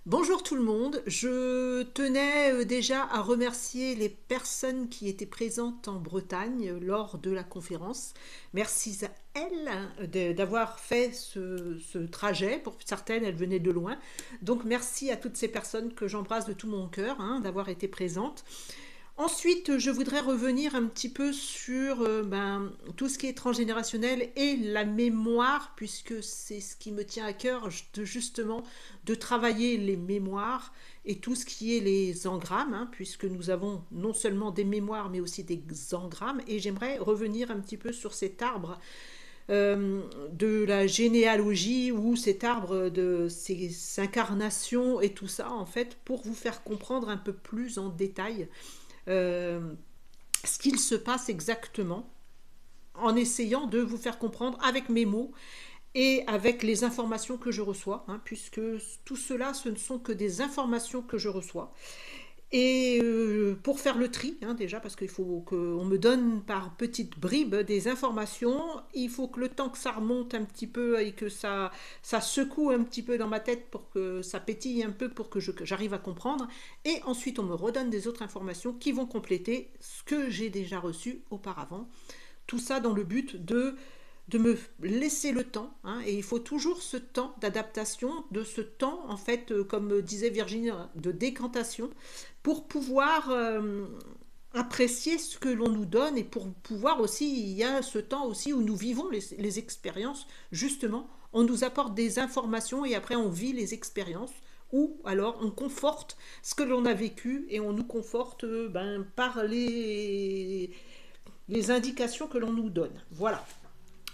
Bonjour tout le monde, je tenais déjà à remercier les personnes qui étaient présentes en Bretagne lors de la conférence. Merci à elles d'avoir fait ce trajet. Pour certaines, elles venaient de loin. Donc merci à toutes ces personnes que j'embrasse de tout mon cœur d'avoir été présentes. Ensuite, je voudrais revenir un petit peu sur tout ce qui est transgénérationnel et la mémoire, puisque c'est ce qui me tient à cœur justement de travailler les mémoires et tout ce qui est les engrammes, puisque nous avons non seulement des mémoires mais aussi des engrammes. Et j'aimerais revenir un petit peu sur cet arbre de la généalogie ou cet arbre de ces incarnations et tout ça, en fait, pour vous faire comprendre un peu plus en détail euh, ce qu'il se passe exactement, en essayant de vous faire comprendre avec mes mots et avec les informations que je reçois, puisque tout cela, ce ne sont que des informations que je reçois. Et pour faire le tri, déjà, parce qu'il faut qu'on me donne par petites bribes des informations, il faut que le temps que ça remonte un petit peu et que ça secoue un petit peu dans ma tête pour que ça pétille un peu pour que j'arrive à comprendre. Et ensuite, on me redonne des autres informations qui vont compléter ce que j'ai déjà reçu auparavant. Tout ça dans le but de me laisser le temps, et il faut toujours ce temps d'adaptation, de ce temps, en fait, comme disait Virginie, de décantation, pour pouvoir apprécier ce que l'on nous donne et pour pouvoir aussi, il y a ce temps aussi où nous vivons les expériences, justement, on nous apporte des informations et après on vit les expériences ou alors on conforte ce que l'on a vécu et on nous conforte par les indications que l'on nous donne. Voilà.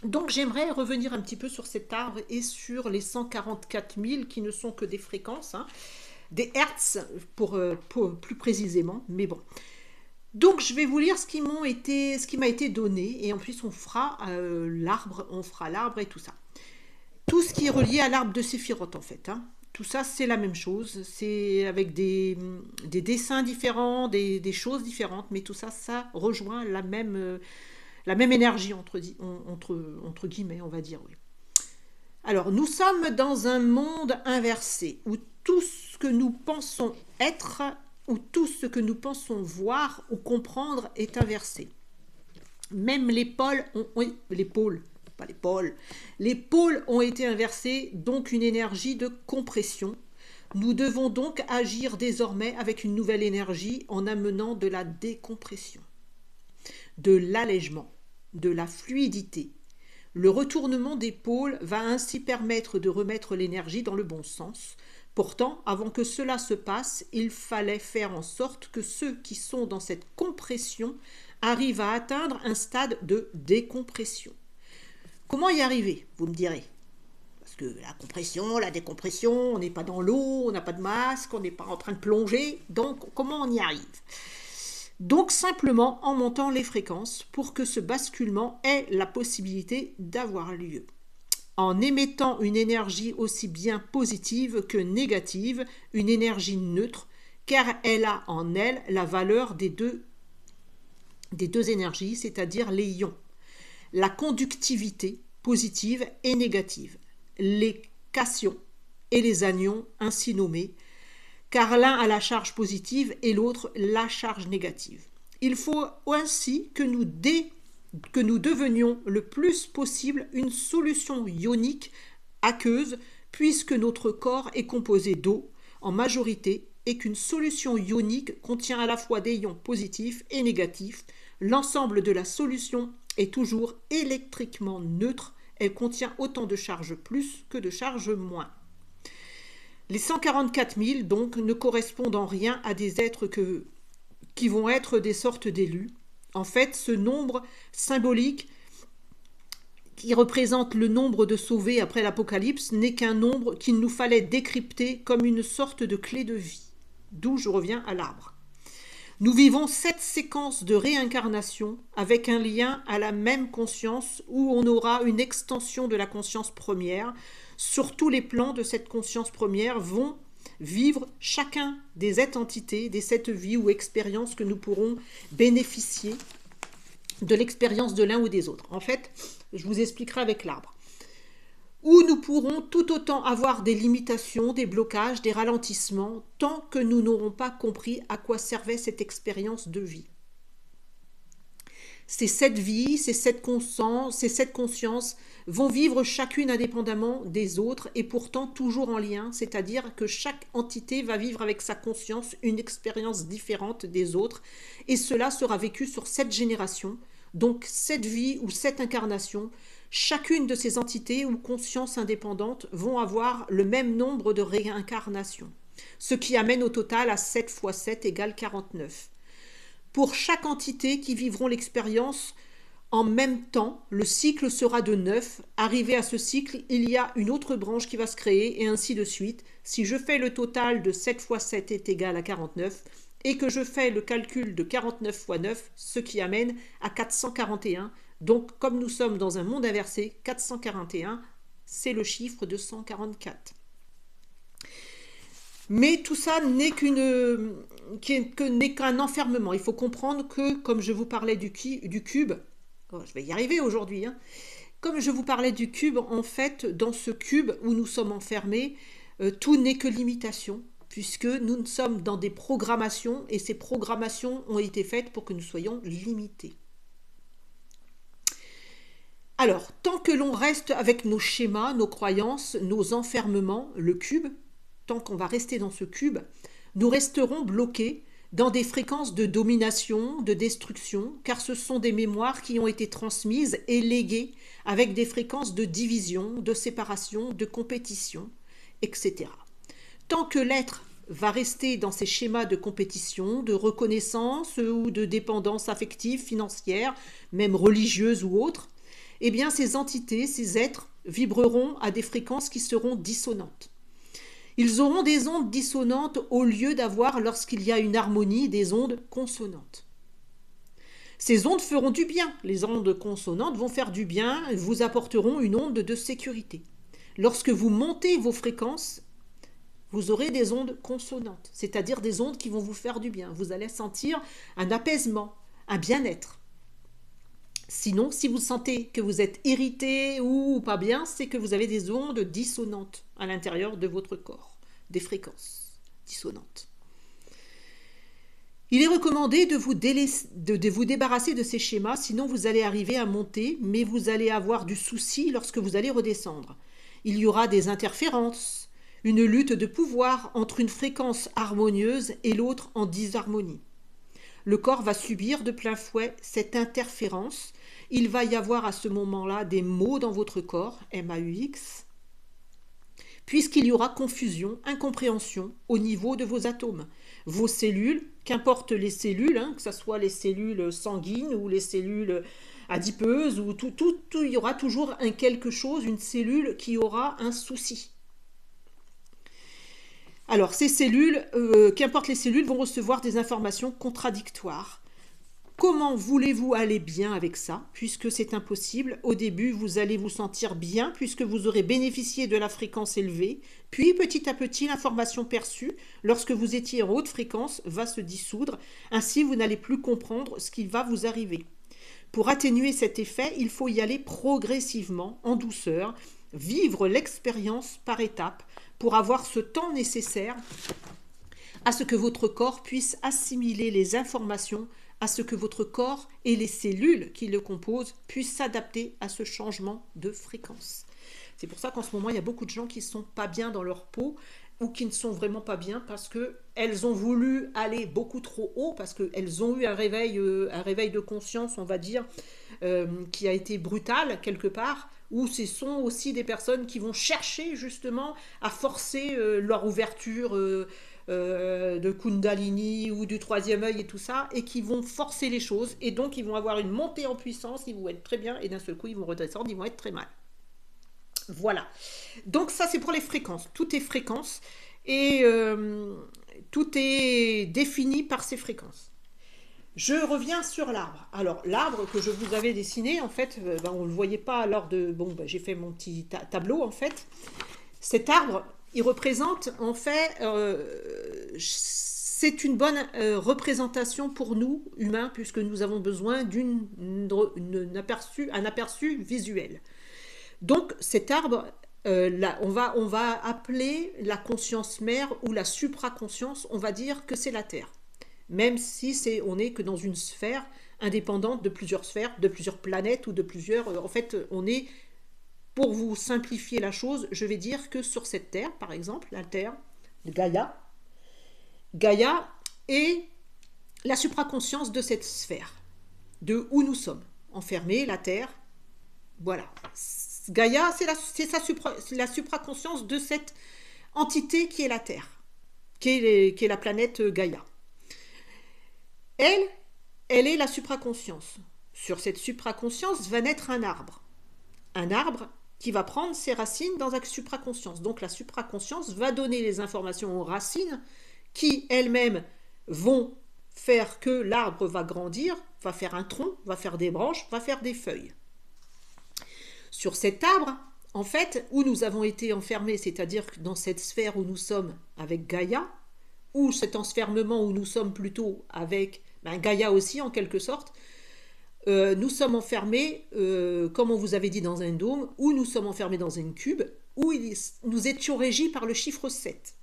Donc j'aimerais revenir un petit peu sur cet arbre et sur les 144 000 qui ne sont que des fréquences, des hertz pour plus précisément, mais bon. Donc je vais vous lire ce qui m'a été donné et en plus on fera l'arbre et tout ça. Tout ce qui est relié à l'arbre de Séphiroth en fait. Tout ça c'est la même chose, c'est avec des dessins différents, des choses différentes, mais tout ça, ça rejoint la même énergie entre guillemets, on va dire. Oui. Alors, nous sommes dans un monde inversé où tout ce que nous pensons être, ou tout ce que nous pensons voir ou comprendre est inversé. Même les pôles, pas les pôles, les pôles ont été inversés, donc une énergie de compression. Nous devons donc agir désormais avec une nouvelle énergie en amenant de la décompression, de l'allègement, de la fluidité. Le retournement des pôles va ainsi permettre de remettre l'énergie dans le bon sens. Pourtant, avant que cela se passe, il fallait faire en sorte que ceux qui sont dans cette compression arrivent à atteindre un stade de décompression. Comment y arriver, vous me direz? Parce que la compression, la décompression, on n'est pas dans l'eau, on n'a pas de masque, on n'est pas en train de plonger, donc comment on y arrive? Donc simplement en montant les fréquences pour que ce basculement ait la possibilité d'avoir lieu. En émettant une énergie aussi bien positive que négative, une énergie neutre, car elle a en elle la valeur des deux énergies, c'est-à-dire les ions. La conductivité positive et négative, les cations et les anions ainsi nommés, car l'un a la charge positive et l'autre la charge négative. Il faut ainsi que nous devenions le plus possible une solution ionique aqueuse, puisque notre corps est composé d'eau en majorité et qu'une solution ionique contient à la fois des ions positifs et négatifs. L'ensemble de la solution est toujours électriquement neutre, elle contient autant de charge plus que de charge moins. Les 144 000, donc, ne correspondent en rien à des êtres qui vont être des sortes d'élus. En fait, ce nombre symbolique qui représente le nombre de sauvés après l'Apocalypse n'est qu'un nombre qu'il nous fallait décrypter comme une sorte de clé de vie. D'où je reviens à l'arbre. Nous vivons 7 séquences de réincarnation avec un lien à la même conscience où on aura une extension de la conscience première. Sur tous les plans de cette conscience première vont vivre chacun des 7 entités, des 7 vies ou expériences que nous pourrons bénéficier de l'expérience de l'un ou des autres. En fait, je vous expliquerai avec l'arbre. où nous pourrons tout autant avoir des limitations, des blocages, des ralentissements, tant que nous n'aurons pas compris à quoi servait cette expérience de vie. Ces 7 vies, ces 7 consciences vont vivre chacune indépendamment des autres et pourtant toujours en lien, c'est-à-dire que chaque entité va vivre avec sa conscience une expérience différente des autres et cela sera vécu sur 7 générations, donc 7 vies ou 7 incarnations. Chacune de ces entités ou consciences indépendantes vont avoir le même nombre de réincarnations, ce qui amène au total à 7 fois 7 égale 49. Pour chaque entité qui vivront l'expérience en même temps, le cycle sera de 9. Arrivé à ce cycle, il y a une autre branche qui va se créer et ainsi de suite. Si je fais le total de 7 fois 7 est égal à 49 et que je fais le calcul de 49 fois 9, ce qui amène à 441. Donc, comme nous sommes dans un monde inversé, 441, c'est le chiffre de 144. Mais tout ça n'est qu'un enfermement. Il faut comprendre que, comme je vous parlais du cube, je vais y arriver aujourd'hui, hein, comme je vous parlais du cube, en fait, dans ce cube où nous sommes enfermés, tout n'est que limitation, puisque nous sommes dans des programmations, et ces programmations ont été faites pour que nous soyons limités. Alors, tant que l'on reste avec nos schémas, nos croyances, nos enfermements, le cube, tant qu'on va rester dans ce cube, nous resterons bloqués dans des fréquences de domination, de destruction, car ce sont des mémoires qui ont été transmises et léguées avec des fréquences de division, de séparation, de compétition, etc. Tant que l'être va rester dans ces schémas de compétition, de reconnaissance ou de dépendance affective, financière, même religieuse ou autre, eh bien ces entités, ces êtres vibreront à des fréquences qui seront dissonantes. Ils auront des ondes dissonantes au lieu d'avoir, lorsqu'il y a une harmonie, des ondes consonantes. Ces ondes feront du bien. Les ondes consonantes vont faire du bien, vous apporteront une onde de sécurité. Lorsque vous montez vos fréquences, vous aurez des ondes consonantes, c'est-à-dire des ondes qui vont vous faire du bien. Vous allez sentir un apaisement, un bien-être. Sinon, si vous sentez que vous êtes irrité ou pas bien, c'est que vous avez des ondes dissonantes à l'intérieur de votre corps, des fréquences dissonantes. Il est recommandé de vous débarrasser de ces schémas, sinon vous allez arriver à monter, mais vous allez avoir du souci lorsque vous allez redescendre. Il y aura des interférences, une lutte de pouvoir entre une fréquence harmonieuse et l'autre en disharmonie. Le corps va subir de plein fouet cette interférence. Il va y avoir à ce moment-là des maux dans votre corps, MAUX, puisqu'il y aura confusion, incompréhension au niveau de vos atomes. Vos cellules, qu'importe les cellules, que ce soit les cellules sanguines ou les cellules adipeuses, ou il y aura toujours quelque chose, une cellule qui aura un souci. Alors, ces cellules, qu'importe les cellules, vont recevoir des informations contradictoires. Comment voulez-vous aller bien avec ça, puisque c'est impossible? Au début, vous allez vous sentir bien, puisque vous aurez bénéficié de la fréquence élevée, puis petit à petit, l'information perçue, lorsque vous étiez en haute fréquence, va se dissoudre. Ainsi, vous n'allez plus comprendre ce qui va vous arriver. Pour atténuer cet effet, il faut y aller progressivement, en douceur, vivre l'expérience par étapes, pour avoir ce temps nécessaire à ce que votre corps puisse assimiler les informations, à ce que votre corps et les cellules qui le composent puissent s'adapter à ce changement de fréquence. C'est pour ça qu'en ce moment, il y a beaucoup de gens qui ne sont pas bien dans leur peau ou qui ne sont vraiment pas bien parce qu'elles ont voulu aller beaucoup trop haut, parce qu'elles ont eu un réveil de conscience, on va dire, qui a été brutal quelque part, ou ce sont aussi des personnes qui vont chercher justement à forcer leur ouverture de Kundalini ou du troisième œil et tout ça, et qui vont forcer les choses, et donc ils vont avoir une montée en puissance, ils vont être très bien, et d'un seul coup ils vont redescendre, ils vont être très mal. Voilà. Donc ça c'est pour les fréquences. Tout est fréquence, et tout est défini par ces fréquences. Je reviens sur l'arbre. Alors, l'arbre que je vous avais dessiné, en fait, on ne le voyait pas lors de... Bon, j'ai fait mon petit tableau, en fait. Cet arbre, il représente, en fait, c'est une bonne représentation pour nous, humains, puisque nous avons besoin d'un aperçu visuel. Donc, cet arbre on va appeler la conscience mère ou la supraconscience, on va dire que c'est la Terre. Même si on n'est que dans une sphère indépendante de plusieurs sphères, de plusieurs planètes ou de plusieurs... en fait, on est, pour vous simplifier la chose, je vais dire que sur cette Terre, par exemple, la Terre, Gaïa, Gaïa est la supraconscience de cette sphère, de où nous sommes, enfermés, la Terre, voilà. Gaïa, c'est la supraconscience de cette entité qui est la Terre, qui est la planète Gaïa. Elle est la supraconscience. Sur cette supraconscience va naître un arbre. Un arbre qui va prendre ses racines dans la supraconscience. Donc la supraconscience va donner les informations aux racines qui elles-mêmes vont faire que l'arbre va grandir, va faire un tronc, va faire des branches, va faire des feuilles. Sur cet arbre, en fait, où nous avons été enfermés, c'est-à-dire dans cette sphère où nous sommes avec Gaïa, ou cet enfermement où nous sommes plutôt avec Gaïa aussi en quelque sorte, nous sommes enfermés, comme on vous avait dit, dans un dôme, ou nous sommes enfermés dans un cube, où nous étions régis par le chiffre 7.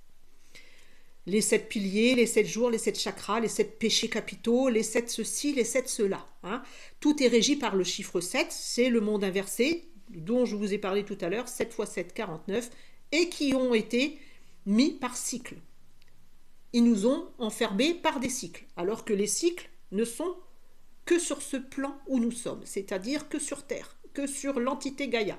Les 7 piliers, les 7 jours, les 7 chakras, les 7 péchés capitaux, les 7 ceci, les 7 cela. Hein. Tout est régi par le chiffre 7, c'est le monde inversé, dont je vous ai parlé tout à l'heure, 7 x 7, 49, et qui ont été mis par cycle. Ils nous ont enfermés par des cycles, alors que les cycles ne sont que sur ce plan où nous sommes, c'est-à-dire que sur Terre, que sur l'entité Gaïa.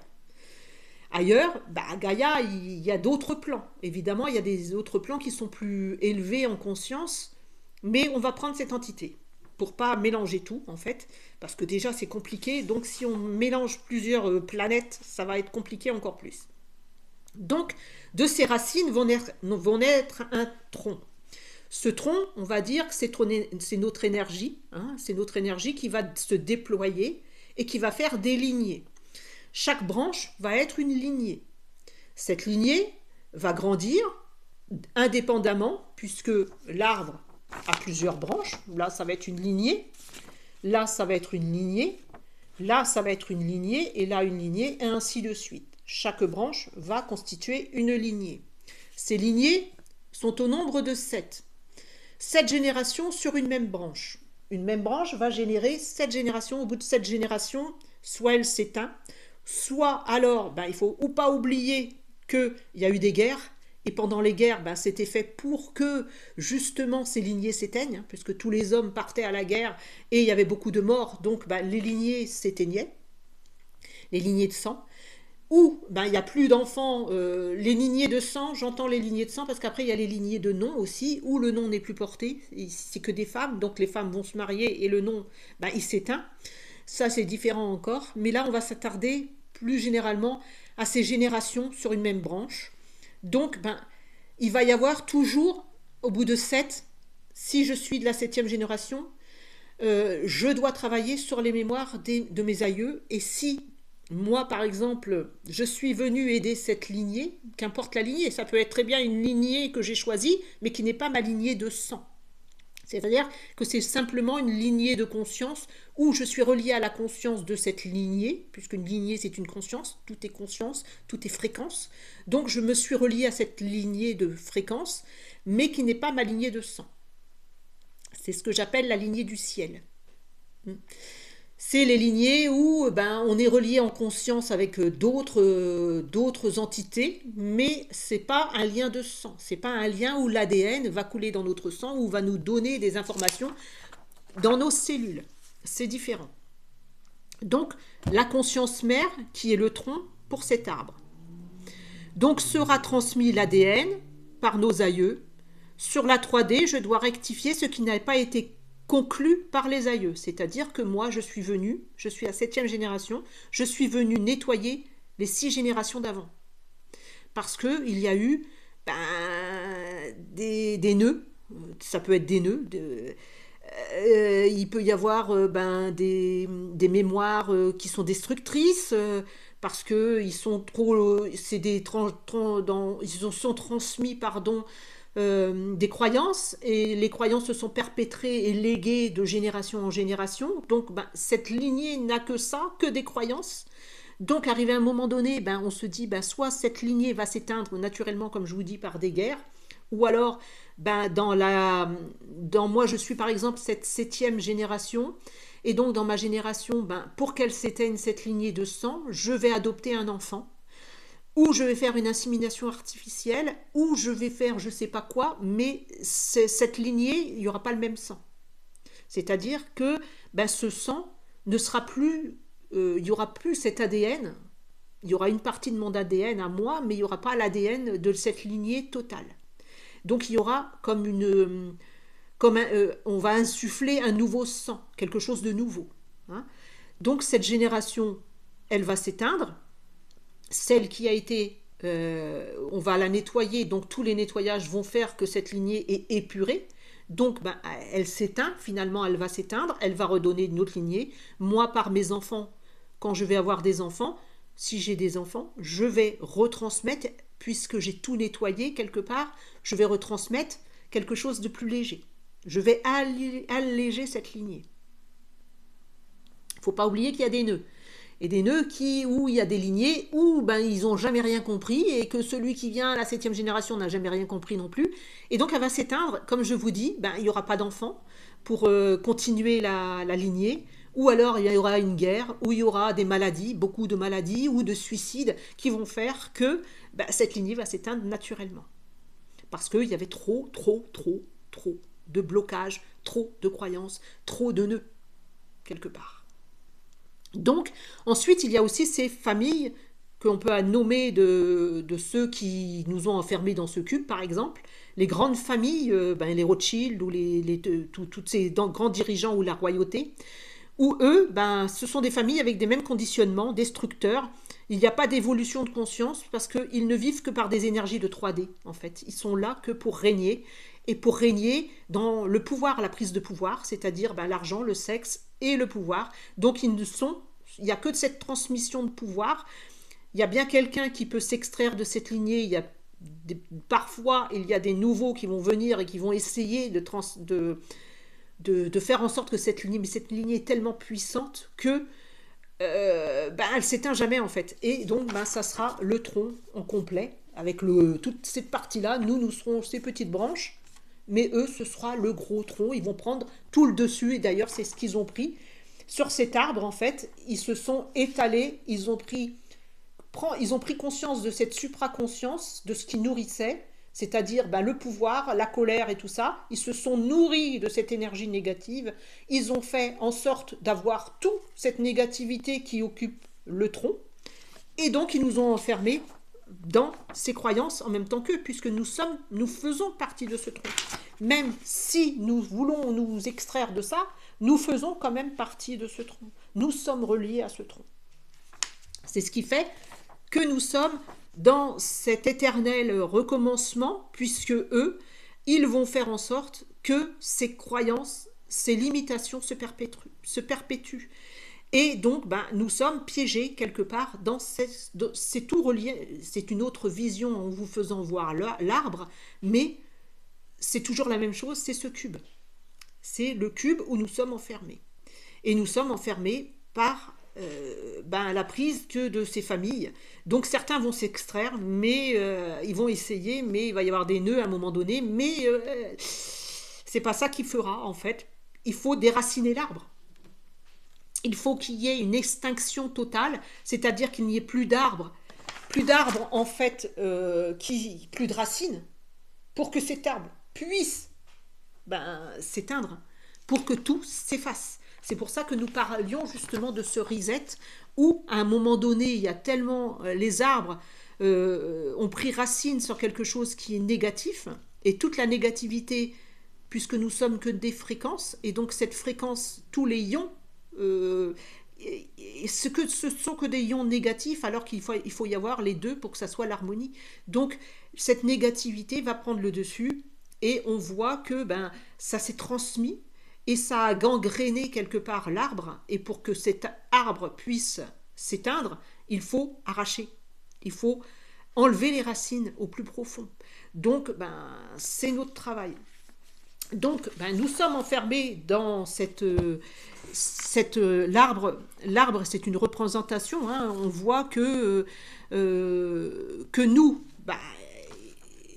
Ailleurs, Gaïa, il y a d'autres plans. Évidemment, il y a des autres plans qui sont plus élevés en conscience, mais on va prendre cette entité pour pas mélanger tout, en fait, parce que déjà, c'est compliqué. Donc, si on mélange plusieurs planètes, ça va être compliqué encore plus. Donc, de ces racines vont naître un tronc. Ce tronc, on va dire que c'est notre énergie, hein, c'est notre énergie qui va se déployer et qui va faire des lignées. Chaque branche va être une lignée. Cette lignée va grandir indépendamment, puisque l'arbre a plusieurs branches. Là, ça va être une lignée. Là, ça va être une lignée. Là, ça va être une lignée. Et là, une lignée, et ainsi de suite. Chaque branche va constituer une lignée. Ces lignées sont au nombre de 7. 7 générations sur une même branche. Une même branche va générer 7 générations. Au bout de 7 générations, soit elle s'éteint, soit alors, il faut ou pas oublier qu'il y a eu des guerres, et pendant les guerres, c'était fait pour que justement ces lignées s'éteignent, puisque tous les hommes partaient à la guerre et il y avait beaucoup de morts, donc les lignées s'éteignaient, les lignées de sang. Ou il n'y a plus d'enfants, les lignées de sang, j'entends les lignées de sang parce qu'après il y a les lignées de nom aussi, où le nom n'est plus porté, c'est que des femmes, donc les femmes vont se marier et le nom, il s'éteint. Ça c'est différent encore, mais là on va s'attarder plus généralement à ces générations sur une même branche. Donc il va y avoir toujours, au bout de 7, si je suis de la 7e génération, je dois travailler sur les mémoires de mes aïeux, et si moi, par exemple, je suis venu aider cette lignée, qu'importe la lignée, ça peut être très bien une lignée que j'ai choisie, mais qui n'est pas ma lignée de sang. C'est-à-dire que c'est simplement une lignée de conscience où je suis relié à la conscience de cette lignée, puisqu'une lignée c'est une conscience, tout est conscience, tout est fréquence. Donc je me suis relié à cette lignée de fréquence, mais qui n'est pas ma lignée de sang. C'est ce que j'appelle la lignée du ciel. C'est les lignées où on est relié en conscience avec d'autres entités, mais c'est pas un lien de sang. C'est pas un lien où l'ADN va couler dans notre sang ou va nous donner des informations dans nos cellules. C'est différent. Donc, la conscience mère, qui est le tronc pour cet arbre. Donc, sera transmis l'ADN par nos aïeux. Sur la 3D, je dois rectifier ce qui n'a pas été conclu par les aïeux, c'est-à-dire que moi je suis à 7e génération, je suis venu nettoyer les 6 générations d'avant. Parce qu'il y a eu des nœuds, ça peut être des nœuds, il peut y avoir des mémoires qui sont destructrices, parce qu'ils sont trop, ils sont transmis, des croyances, et les croyances se sont perpétrées et léguées de génération en génération. Donc cette lignée n'a que ça, que des croyances. Donc, arrivé à un moment donné, ben, on se dit, ben, soit cette lignée va s'éteindre naturellement, comme je vous dis, par des guerres, ou alors, ben, moi, je suis par exemple cette septième génération, et donc dans ma génération, ben, pour qu'elle s'éteigne cette lignée de sang, je vais adopter un enfant, ou je vais faire une insémination artificielle, ou je vais faire je ne sais pas quoi, mais cette lignée, il n'y aura pas le même sang. C'est-à-dire que ben, ce sang ne sera plus, il n'y aura plus cet ADN, il y aura une partie de mon ADN à moi, mais il n'y aura pas l'ADN de cette lignée totale. Donc il y aura on va insuffler un nouveau sang, quelque chose de nouveau. Hein. Donc cette génération, elle va s'éteindre. Celle qui a été, on va la nettoyer, donc tous les nettoyages vont faire que cette lignée est épurée. Donc ben, elle s'éteint, finalement elle va s'éteindre, elle va redonner une autre lignée. Moi, par mes enfants, quand je vais avoir des enfants, si j'ai des enfants, je vais retransmettre, puisque j'ai tout nettoyé quelque part, je vais retransmettre quelque chose de plus léger. Je vais alléger cette lignée. Il ne faut pas oublier qu'il y a des nœuds. Et des nœuds où il y a des lignées où ben, ils n'ont jamais rien compris et que celui qui vient à la septième génération n'a jamais rien compris non plus. Et donc elle va s'éteindre, comme je vous dis, ben, il n'y aura pas d'enfants pour continuer la lignée. Ou alors il y aura une guerre, où il y aura des maladies, beaucoup de maladies ou de suicides qui vont faire que ben, cette lignée va s'éteindre naturellement. Parce qu'il y avait trop de blocages, trop de croyances, trop de nœuds, quelque part. Donc, ensuite, il y a aussi ces familles qu'on peut nommer de ceux qui nous ont enfermés dans ce cube, par exemple. Les grandes familles, ben, les Rothschild ou tous ces grands dirigeants ou la royauté, où eux, ben, ce sont des familles avec des mêmes conditionnements, destructeurs. Il n'y a pas d'évolution de conscience parce qu'ils ne vivent que par des énergies de 3D, en fait. Ils sont là que pour régner, et pour régner dans le pouvoir, la prise de pouvoir, c'est-à-dire ben, l'argent, le sexe et le pouvoir. Donc il n'y a que de cette transmission de pouvoir. Il y a bien quelqu'un qui peut s'extraire de cette lignée. Parfois, il y a des nouveaux qui vont venir et qui vont essayer de faire en sorte que cette lignée est tellement puissante que ben, elle s'éteint jamais en fait. Et donc ben, ça sera le tronc en complet avec toute cette partie-là. Nous serons ces petites branches. Mais eux, ce sera le gros tronc. Ils vont prendre tout le dessus. Et d'ailleurs, c'est ce qu'ils ont pris. Sur cet arbre, en fait, ils se sont étalés. Ils ont pris conscience de cette supraconscience, de ce qui nourrissait, c'est-à-dire ben, le pouvoir, la colère et tout ça. Ils se sont nourris de cette énergie négative. Ils ont fait en sorte d'avoir toute cette négativité qui occupe le tronc. Et donc, ils nous ont enfermés dans ces croyances en même temps qu'eux, puisque nous faisons partie de ce tronc. Même si nous voulons nous extraire de ça, nous faisons quand même partie de ce tronc. Nous sommes reliés à ce tronc. C'est ce qui fait que nous sommes dans cet éternel recommencement, puisque eux, ils vont faire en sorte que ces croyances, ces limitations se perpétuent. Et donc, ben, nous sommes piégés quelque part dans c'est tout relié, c'est une autre vision en vous faisant voir l'arbre, mais c'est toujours la même chose, c'est ce cube. C'est le cube où nous sommes enfermés. Et nous sommes enfermés par ben, la prise que de ces familles. Donc certains vont s'extraire, mais ils vont essayer, mais il va y avoir des nœuds à un moment donné, mais c'est pas ça qui fera en fait. Il faut déraciner l'arbre. Il faut qu'il y ait une extinction totale, c'est-à-dire qu'il n'y ait plus d'arbres en fait, plus de racines, pour que cet arbre puisse ben, s'éteindre, pour que tout s'efface. C'est pour ça que nous parlions justement de ce reset, où à un moment donné, il y a tellement les arbres ont pris racine sur quelque chose qui est négatif, et toute la négativité, puisque nous sommes que des fréquences, et donc cette fréquence, tous les ions, ce sont que des ions négatifs alors qu'il faut y avoir les deux pour que ça soit l'harmonie. Donc cette négativité va prendre le dessus et on voit que ben, ça s'est transmis et ça a gangréné quelque part l'arbre, et pour que cet arbre puisse s'éteindre, il faut arracher, il faut enlever les racines au plus profond. Donc ben, c'est notre travail. Donc, ben, nous sommes enfermés dans l'arbre. L'arbre, c'est une représentation, hein. On voit que nous, ben,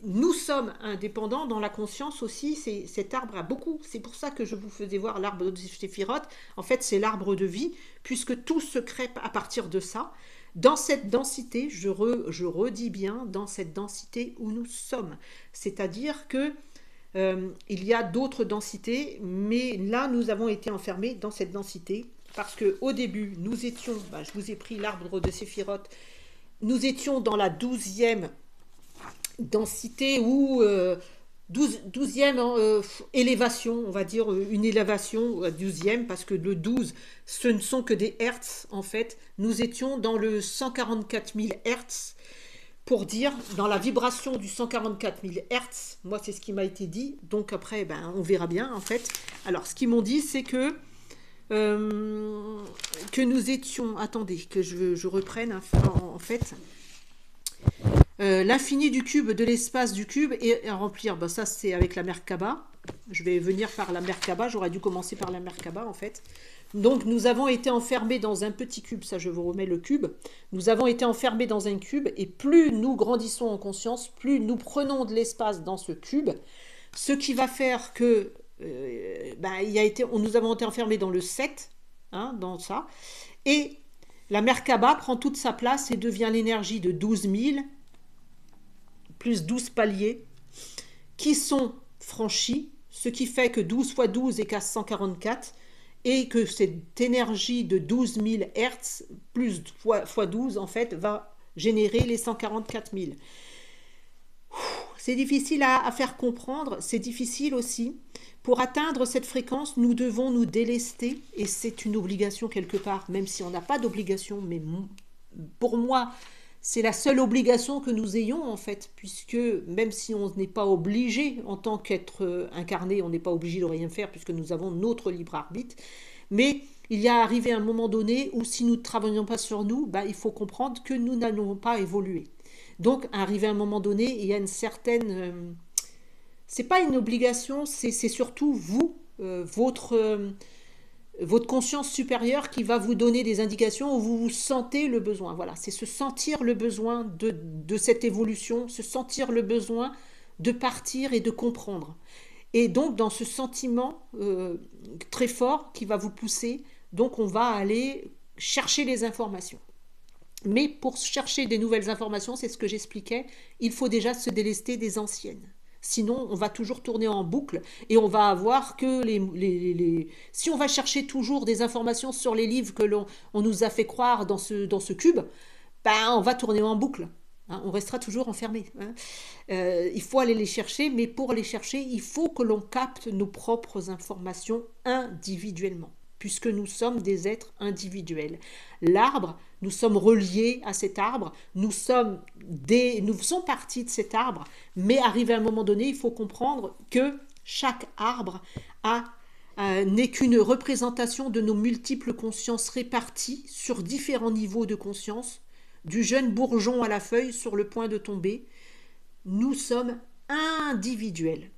nous sommes indépendants dans la conscience aussi. Cet arbre a beaucoup. C'est pour ça que je vous faisais voir l'arbre de Séphiroth. En fait, c'est l'arbre de vie, puisque tout se crée à partir de ça. Dans cette densité, je redis bien, dans cette densité où nous sommes. C'est-à-dire que il y a d'autres densités, mais là, nous avons été enfermés dans cette densité, parce qu'au début, nous étions, ben, je vous ai pris l'arbre de Séphiroth, nous étions dans la 12e densité ou 12e élévation, on va dire une élévation 12e, parce que le 12, ce ne sont que des hertz en fait. Nous étions dans le 144 000 hertz, pour dire, dans la vibration du 144 000 hertz. Moi, c'est ce qui m'a été dit, donc après, ben, on verra bien en fait. Alors, ce qu'ils m'ont dit, c'est que nous étions, attendez, que je reprenne en fait, l'infini du cube, de l'espace du cube, et à remplir, ben ça c'est avec la Merkaba. Je vais venir par la Merkaba, j'aurais dû commencer par la Merkaba en fait. Donc nous avons été enfermés dans un petit cube, ça je vous remets le cube. Nous avons été enfermés dans un cube, et plus nous grandissons en conscience, plus nous prenons de l'espace dans ce cube, ce qui va faire que nous avons été enfermés dans le 7, hein, dans ça, et la Merkaba prend toute sa place et devient l'énergie de 12 000, plus 12 paliers, qui sont franchis, ce qui fait que 12 fois 12 égale 144, et que cette énergie de 12 000 Hertz, plus fois 12, en fait, va générer les 144 000. C'est difficile à faire comprendre, c'est difficile aussi. Pour atteindre cette fréquence, nous devons nous délester, et c'est une obligation quelque part, même si on n'a pas d'obligation, mais pour moi, c'est la seule obligation que nous ayons en fait, puisque même si on n'est pas obligé en tant qu'être incarné, on n'est pas obligé de rien faire puisque nous avons notre libre arbitre, mais il y a arrivé un moment donné où si nous ne travaillons pas sur nous, ben, il faut comprendre que nous n'allons pas évoluer. Donc arrivé à un moment donné, il y a une certaine... c'est pas une obligation, c'est surtout vous, votre conscience supérieure qui va vous donner des indications où vous vous sentez le besoin. Voilà, c'est se sentir le besoin de cette évolution, se sentir le besoin de partir et de comprendre. Et donc, dans ce sentiment très fort qui va vous pousser, donc on va aller chercher les informations. Mais pour chercher des nouvelles informations, c'est ce que j'expliquais, il faut déjà se délester des anciennes. Sinon, on va toujours tourner en boucle et on va avoir que si on va chercher toujours des informations sur les livres que on nous a fait croire dans ce cube, ben, on va tourner en boucle. Hein, on restera toujours enfermé. Hein. Il faut aller les chercher, mais pour les chercher, il faut que l'on capte nos propres informations individuellement, puisque nous sommes des êtres individuels. L'arbre, nous sommes reliés à cet arbre, nous faisons partie de cet arbre, mais arrivé à un moment donné, il faut comprendre que chaque arbre n'est qu'une représentation de nos multiples consciences réparties sur différents niveaux de conscience, du jeune bourgeon à la feuille sur le point de tomber. Nous sommes individuels.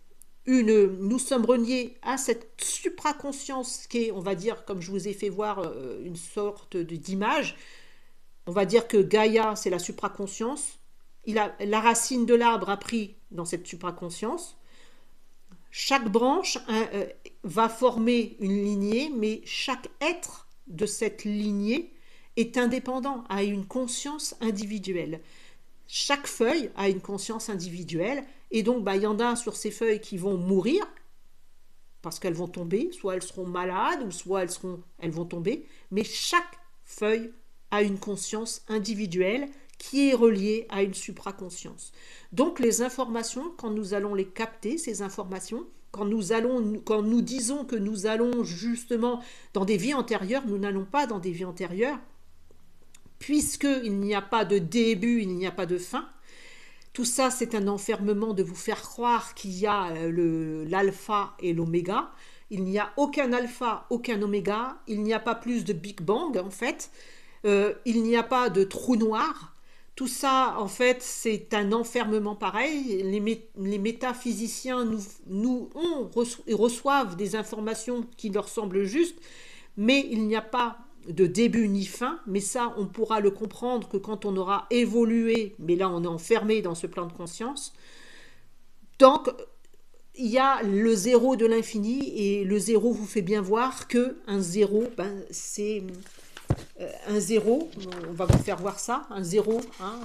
Nous sommes reliés à cette supraconscience qui est, on va dire, comme je vous ai fait voir une sorte d'image, on va dire que Gaïa, c'est la supraconscience. La racine de l'arbre a pris dans cette supraconscience. Chaque branche va former une lignée, mais chaque être de cette lignée est indépendant, a une conscience individuelle. Chaque feuille a une conscience individuelle, et donc il y en a sur ces feuilles qui vont mourir parce qu'elles vont tomber, soit elles seront malades, ou soit elles vont tomber, mais chaque feuille a une conscience individuelle qui est reliée à une supraconscience. Donc les informations, quand nous allons les capter, ces informations, quand nous disons que nous allons justement dans des vies antérieures, nous n'allons pas dans des vies antérieures, puisqu'il n'y a pas de début, il n'y a pas de fin. Tout ça, c'est un enfermement de vous faire croire qu'il y a l'alpha et l'oméga. Il n'y a aucun alpha, aucun oméga. Il n'y a pas plus de Big Bang, en fait. Il n'y a pas de trou noir. Tout ça, en fait, c'est un enfermement pareil. Les métaphysiciens ils reçoivent des informations qui leur semblent justes, mais il n'y a pas de début ni fin. Mais ça, on pourra le comprendre que quand on aura évolué, mais là, on est enfermé dans ce plan de conscience. Donc, il y a le zéro de l'infini, et le zéro vous fait bien voir que un zéro, c'est un zéro, on va vous faire voir ça, un zéro, hein,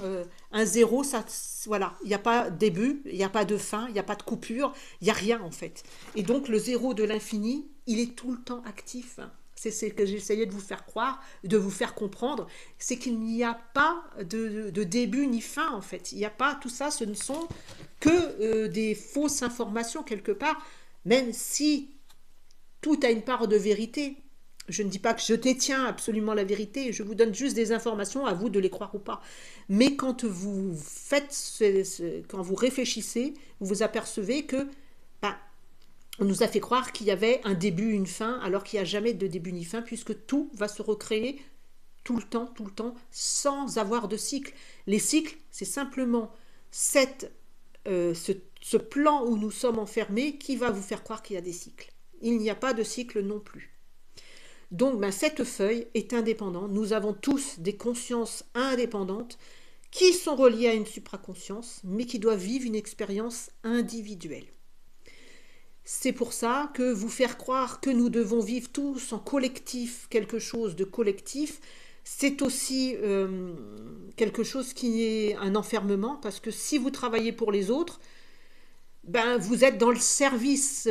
un zéro, ça, voilà, il n'y a pas de début, il n'y a pas de fin, il n'y a pas de coupure, il n'y a rien en fait. Et donc le zéro de l'infini, il est tout le temps actif. C'est ce que j'essayais de vous faire croire, de vous faire comprendre, c'est qu'il n'y a pas de début ni fin en fait. Il n'y a pas tout ça, ce ne sont que des fausses informations quelque part, même si tout a une part de vérité. Je ne dis pas que je détiens absolument la vérité, je vous donne juste des informations, à vous de les croire ou pas. Mais quand vous faites, quand vous réfléchissez, vous vous apercevez que on nous a fait croire qu'il y avait un début, une fin, alors qu'il n'y a jamais de début ni fin, puisque tout va se recréer tout le temps, sans avoir de cycle. Les cycles, c'est simplement ce plan où nous sommes enfermés qui va vous faire croire qu'il y a des cycles. Il n'y a pas de cycle non plus. Donc cette feuille est indépendante. Nous avons tous des consciences indépendantes qui sont reliées à une supraconscience, mais qui doivent vivre une expérience individuelle. C'est pour ça que vous faire croire que nous devons vivre tous en collectif quelque chose de collectif, c'est aussi quelque chose qui est un enfermement, parce que si vous travaillez pour les autres, vous êtes dans le service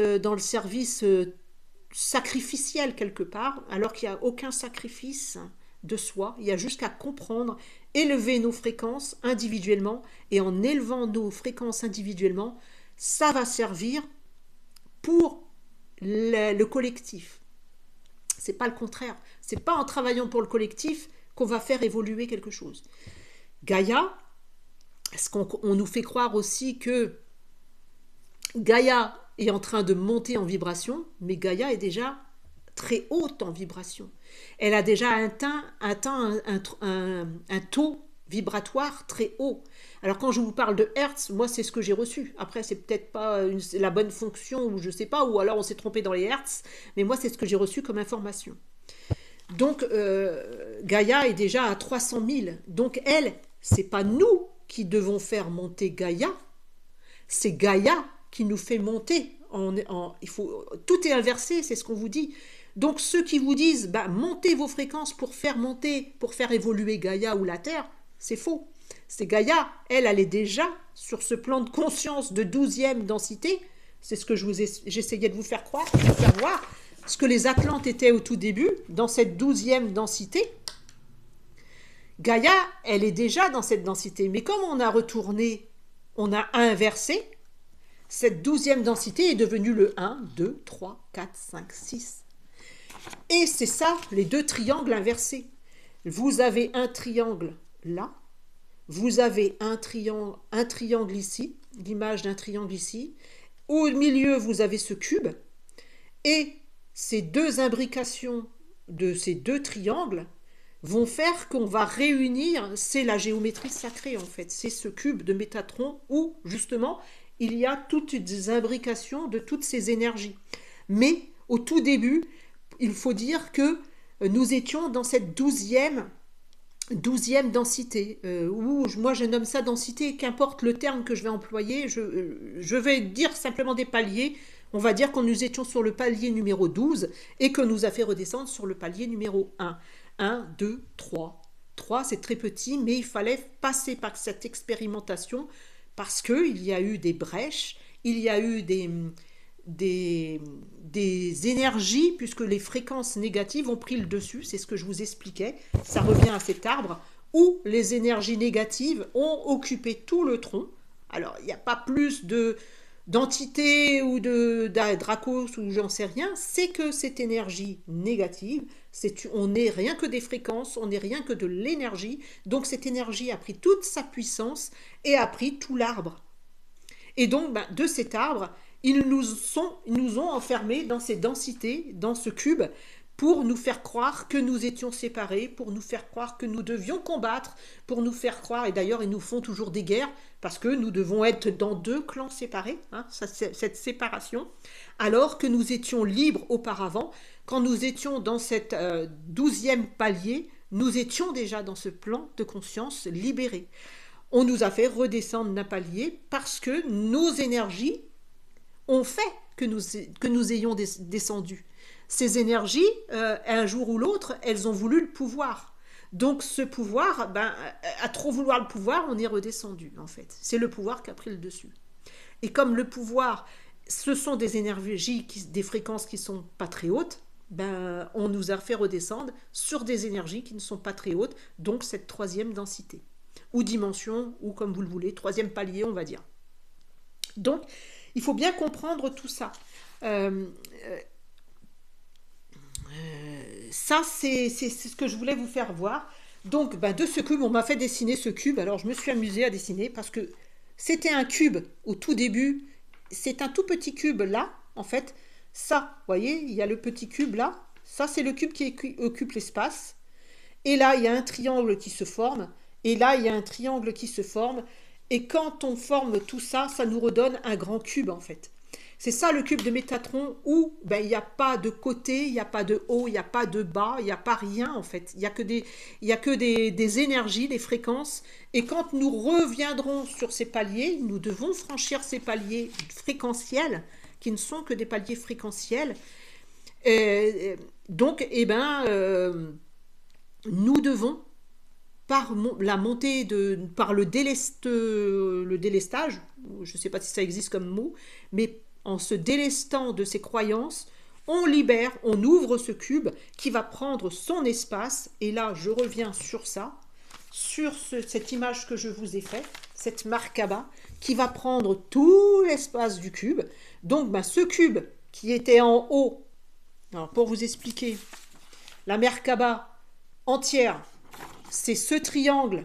sacrificiel quelque part, alors qu'il n'y a aucun sacrifice de soi. Il y a juste qu'à comprendre, élever nos fréquences individuellement, et en élevant nos fréquences individuellement, ça va servir pour le collectif. C'est pas le contraire. C'est pas en travaillant pour le collectif qu'on va faire évoluer quelque chose. Gaïa, est-ce qu'on nous fait croire aussi que Gaïa est en train de monter en vibration, mais Gaïa est déjà très haute en vibration. Elle a déjà atteint un taux vibratoire très haut. Alors quand je vous parle de Hertz, moi c'est ce que j'ai reçu. Après c'est peut-être pas la bonne fonction, ou je sais pas, ou alors on s'est trompé dans les Hertz, mais moi c'est ce que j'ai reçu comme information. Donc Gaïa est déjà à 300 000. Donc elle, c'est pas nous qui devons faire monter Gaïa, c'est Gaïa qui nous fait monter. Tout est inversé, c'est ce qu'on vous dit. Donc ceux qui vous disent montez vos fréquences pour faire évoluer Gaïa ou la Terre, c'est faux. C'est Gaïa, elle est déjà sur ce plan de conscience de 12e densité. C'est ce que j'essayais de vous faire croire, de vous faire voir. Ce que les Atlantes étaient au tout début, dans cette 12e densité. Gaïa, elle est déjà dans cette densité. Mais comme on a retourné, on a inversé, cette 12e densité est devenue le 1, 2, 3, 4, 5, 6. Et c'est ça, les deux triangles inversés. Vous avez un triangle là, vous avez un triangle ici, l'image d'un triangle ici. Au milieu, vous avez ce cube. Et ces deux imbrications de ces deux triangles vont faire qu'on va réunir, c'est la géométrie sacrée en fait, c'est ce cube de Métatron où justement il y a toutes les imbrications de toutes ces énergies. Mais au tout début, il faut dire que nous étions dans cette 12e densité, où moi je nomme ça densité, qu'importe le terme que je vais employer, je vais dire simplement des paliers. On va dire que nous étions sur le palier numéro 12 et que nous a fait redescendre sur le palier numéro 1. 1, 2, 3. 3, c'est très petit, mais il fallait passer par cette expérimentation parce qu'il y a eu des brèches, il y a eu des énergies, puisque les fréquences négatives ont pris le dessus, c'est ce que je vous expliquais, ça revient à cet arbre, où les énergies négatives ont occupé tout le tronc. Alors, il n'y a pas plus d'entités ou de dracos ou j'en sais rien, c'est que cette énergie négative, on n'est rien que des fréquences, on n'est rien que de l'énergie, donc cette énergie a pris toute sa puissance et a pris tout l'arbre. Et donc, de cet arbre, ils nous ont enfermés dans ces densités, dans ce cube, pour nous faire croire que nous étions séparés, pour nous faire croire que nous devions combattre, pour nous faire croire, et d'ailleurs ils nous font toujours des guerres, parce que nous devons être dans deux clans séparés, hein, cette séparation, alors que nous étions libres auparavant, quand nous étions dans cette 12e palier, nous étions déjà dans ce plan de conscience libéré. On nous a fait redescendre d'un palier parce que nos énergies ont fait que nous ayons descendu. Ces énergies, un jour ou l'autre, elles ont voulu le pouvoir. Donc ce pouvoir, à trop vouloir le pouvoir, on est redescendu en fait. C'est le pouvoir qui a pris le dessus. Et comme le pouvoir, ce sont des énergies, des fréquences qui ne sont pas très hautes, on nous a fait redescendre sur des énergies qui ne sont pas très hautes, donc cette troisième densité, ou dimension, ou comme vous le voulez, troisième palier, on va dire. Donc, il faut bien comprendre tout ça. Ça, c'est ce que je voulais vous faire voir. Donc, de ce cube, on m'a fait dessiner ce cube. Alors, je me suis amusée à dessiner parce que c'était un cube au tout début. C'est un tout petit cube là, en fait. Ça, vous voyez, il y a le petit cube là. Ça, c'est le cube qui occupe l'espace. Et là, il y a un triangle qui se forme. Et là, il y a un triangle qui se forme. Et quand on forme tout ça, ça nous redonne un grand cube, en fait. C'est ça le cube de Métatron où il n'y a pas de côté, il n'y a pas de haut, il n'y a pas de bas, il n'y a pas rien, en fait. Il n'y a que des énergies, des fréquences. Et quand nous reviendrons sur ces paliers, nous devons franchir ces paliers fréquentiels, qui ne sont que des paliers fréquentiels. Donc, nous devons, par la montée par le délestage, je ne sais pas si ça existe comme mot, mais en se délestant de ces croyances, on libère, on ouvre ce cube qui va prendre son espace. Et là, je reviens sur ça, sur cette image que je vous ai faite, cette Merkaba, qui va prendre tout l'espace du cube. Donc, ce cube qui était en haut, alors pour vous expliquer, la Merkaba entière, c'est ce triangle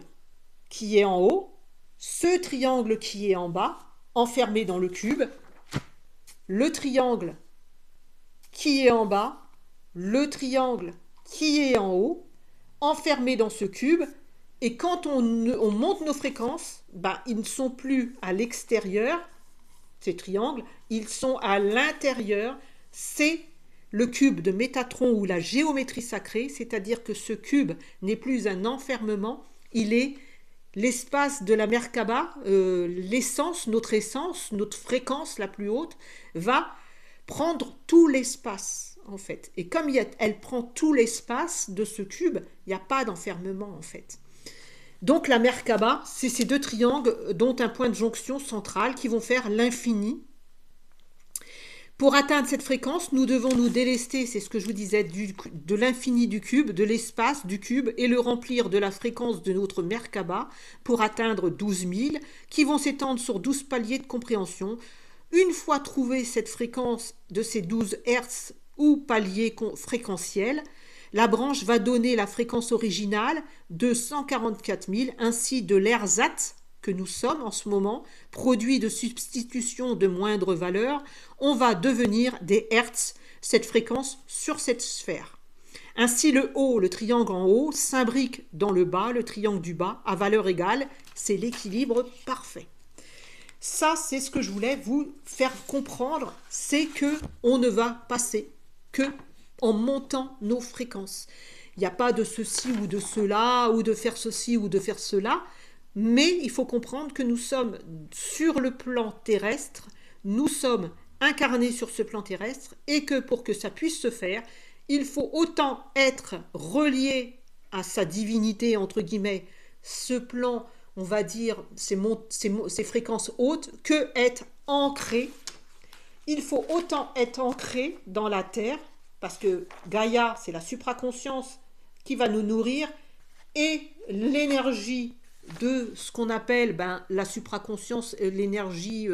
qui est en haut, ce triangle qui est en bas, enfermé dans le cube, le triangle qui est en bas, le triangle qui est en haut, enfermé dans ce cube. Et quand on monte nos fréquences, ils ne sont plus à l'extérieur, ces triangles, ils sont à l'intérieur. C'est le cube de Métatron ou la géométrie sacrée, c'est-à-dire que ce cube n'est plus un enfermement, il est l'espace de la Merkaba, l'essence, notre fréquence la plus haute, va prendre tout l'espace, en fait. Et comme elle prend tout l'espace de ce cube, il n'y a pas d'enfermement, en fait. Donc la Merkaba, c'est ces deux triangles, dont un point de jonction central, qui vont faire l'infini. Pour atteindre cette fréquence, nous devons nous délester, c'est ce que je vous disais, de l'infini du cube, de l'espace du cube, et le remplir de la fréquence de notre Merkaba pour atteindre 12 000, qui vont s'étendre sur 12 paliers de compréhension. Une fois trouvée cette fréquence de ces 12 Hertz ou paliers fréquentiels, la branche va donner la fréquence originale de 144 000, ainsi de l'ersatz que nous sommes en ce moment, produit de substitution de moindre valeur, on va devenir des Hertz, cette fréquence sur cette sphère. Ainsi le haut, le triangle en haut, s'imbrique dans le bas, le triangle du bas, à valeur égale, c'est l'équilibre parfait. Ça, c'est ce que je voulais vous faire comprendre, c'est que on ne va passer que en montant nos fréquences. Il n'y a pas de ceci ou de cela, ou de faire ceci ou de faire cela, mais il faut comprendre que nous sommes sur le plan terrestre, nous sommes incarnés sur ce plan terrestre, et que pour que ça puisse se faire, il faut autant être relié à sa divinité, entre guillemets, ce plan, on va dire, ces fréquences hautes, que être ancré. Il faut autant être ancré dans la Terre, parce que Gaïa, c'est la supraconscience qui va nous nourrir, et l'énergie de ce qu'on appelle la supraconscience, l'énergie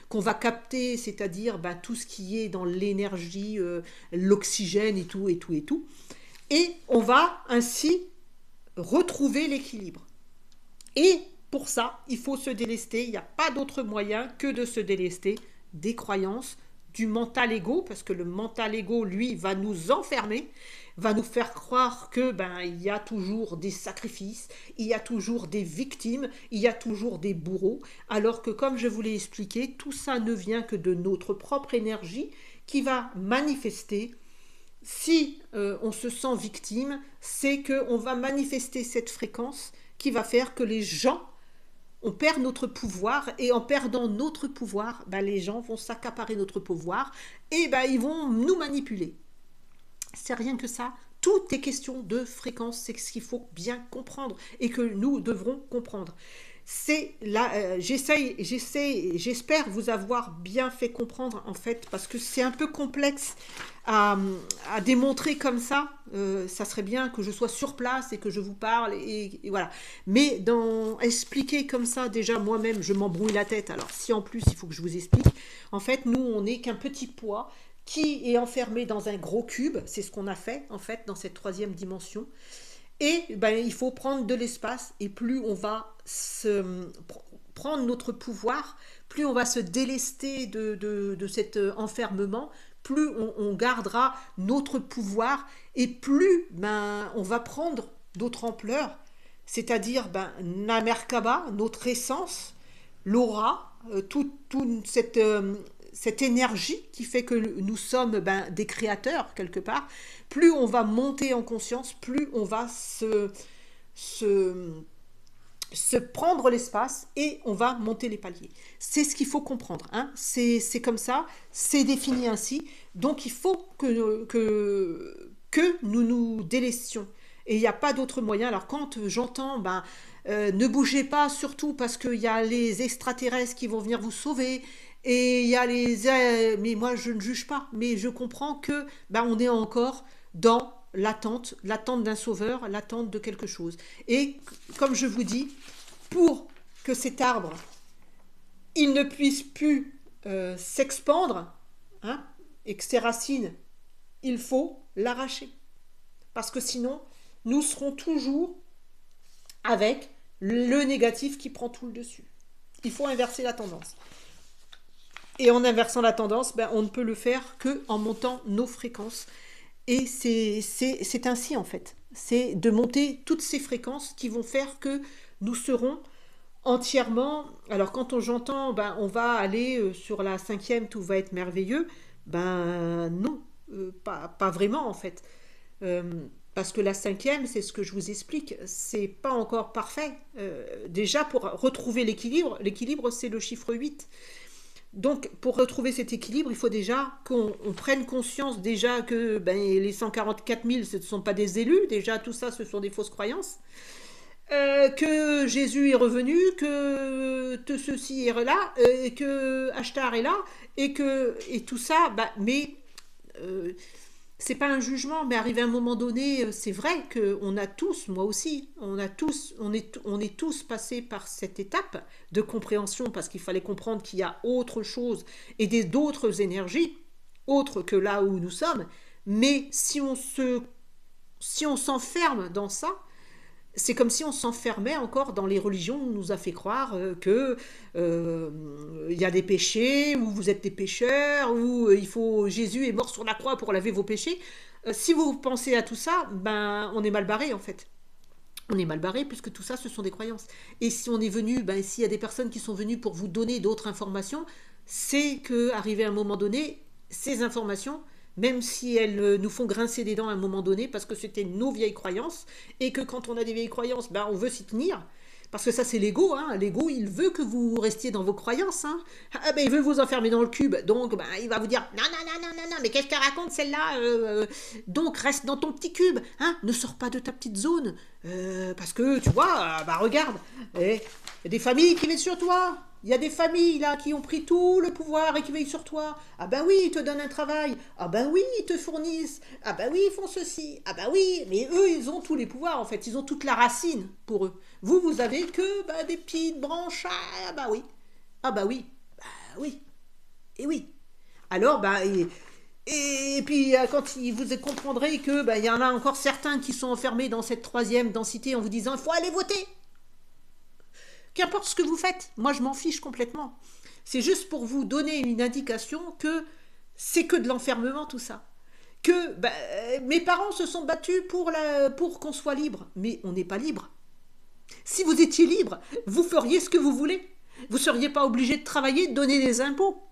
qu'on va capter, c'est-à-dire tout ce qui est dans l'énergie, l'oxygène et tout, et tout, et tout. Et on va ainsi retrouver l'équilibre. Et pour ça, il faut se délester, il n'y a pas d'autre moyen que de se délester des croyances, du mental ego, parce que le mental ego, lui, va nous enfermer, va nous faire croire que il y a toujours des sacrifices, il y a toujours des victimes, il y a toujours des bourreaux, alors que comme je vous l'ai expliqué, tout ça ne vient que de notre propre énergie qui va manifester. Si on se sent victime, c'est qu'on va manifester cette fréquence qui va faire que les gens, on perd notre pouvoir, et en perdant notre pouvoir, les gens vont s'accaparer notre pouvoir et ils vont nous manipuler. C'est rien que ça. Tout est question de fréquence, c'est ce qu'il faut bien comprendre et que nous devrons comprendre. C'est là, j'espère vous avoir bien fait comprendre en fait, parce que c'est un peu complexe à, à démontrer comme ça. Ça serait bien que je sois sur place et que je vous parle et voilà. Mais expliquer comme ça, déjà moi-même je m'embrouille la tête. Alors si en plus il faut que je vous explique, en fait nous on n'est qu'un petit poids qui est enfermé dans un gros cube. C'est ce qu'on a fait en fait dans cette troisième dimension. Et il faut prendre de l'espace, et plus on va prendre notre pouvoir, plus on va se délester de cet enfermement, plus on gardera notre pouvoir, et plus on va prendre d'autres ampleurs, c'est-à-dire la Merkaba, notre essence, l'aura, toute cette énergie qui fait que nous sommes des créateurs quelque part. Plus on va monter en conscience, plus on va se prendre l'espace et on va monter les paliers. C'est ce qu'il faut comprendre. Hein. C'est comme ça, c'est défini ainsi. Donc il faut que nous nous délestions. Et il n'y a pas d'autre moyen. Alors quand j'entends ne bougez pas, surtout parce qu'il y a les extraterrestres qui vont venir vous sauver, et il y a mais moi je ne juge pas, mais je comprends que on est encore dans l'attente d'un sauveur, l'attente de quelque chose. Et comme je vous dis, pour que cet arbre il ne puisse plus s'expandre, hein, et que ses racines, il faut l'arracher, parce que sinon nous serons toujours avec le négatif qui prend tout le dessus. Il faut inverser la tendance. Et en inversant la tendance, on ne peut le faire qu'en montant nos fréquences. Et c'est ainsi en fait. C'est de monter toutes ces fréquences qui vont faire que nous serons entièrement... Alors quand j'entends, on va aller sur la 5e, tout va être merveilleux. Non, pas vraiment en fait. Parce que la 5e, c'est ce que je vous explique, c'est pas encore parfait. Déjà pour retrouver l'équilibre c'est le chiffre 8. Donc, pour retrouver cet équilibre, il faut déjà qu'on prenne conscience déjà que les 144 000, ce ne sont pas des élus. Déjà, tout ça, ce sont des fausses croyances. Que Jésus est revenu, que ceci est là, que Ashtar est là, et tout ça, c'est pas un jugement, mais arrivé à un moment donné, c'est vrai qu'on a tous, moi aussi, on est tous passés par cette étape de compréhension, parce qu'il fallait comprendre qu'il y a autre chose et d'autres énergies, autres que là où nous sommes. Mais si on s'enferme dans ça, c'est comme si on s'enfermait encore dans les religions où on nous a fait croire que y a des péchés, ou vous êtes des pécheurs, ou Jésus est mort sur la croix pour laver vos péchés. Si vous pensez à tout ça, on est mal barré en fait. On est mal barré puisque tout ça, ce sont des croyances. Et si on est venu, s'il y a des personnes qui sont venues pour vous donner d'autres informations, c'est qu'arrivé à un moment donné, ces informations, même si elles nous font grincer des dents à un moment donné, parce que c'était nos vieilles croyances, et que quand on a des vieilles croyances, on veut s'y tenir, parce que ça c'est l'ego, hein. L'ego il veut que vous restiez dans vos croyances, hein. Il veut vous enfermer dans le cube, donc il va vous dire non, mais qu'est-ce qu'elle raconte celle-là, donc reste dans ton petit cube, hein. Ne sors pas de ta petite zone, parce que tu vois, regarde, il y a des familles qui viennent sur toi. Il y a des familles là qui ont pris tout le pouvoir et qui veillent sur toi. Ah oui, ils te donnent un travail. Ah oui, ils te fournissent. Ah oui, ils font ceci. Ah oui, mais eux, ils ont tous les pouvoirs en fait. Ils ont toute la racine pour eux. Vous avez que des petites branches. Ah oui. Ah oui. Oui. Et oui. Alors, et puis quand vous comprendrez que il y en a encore certains qui sont enfermés dans cette troisième densité en vous disant il faut aller voter. Qu'importe ce que vous faites, moi je m'en fiche complètement. C'est juste pour vous donner une indication que c'est que de l'enfermement tout ça. Que bah, mes parents se sont battus pour qu'on soit libre. Mais on n'est pas libre. Si vous étiez libre, vous feriez ce que vous voulez. Vous ne seriez pas obligé de travailler, de donner des impôts.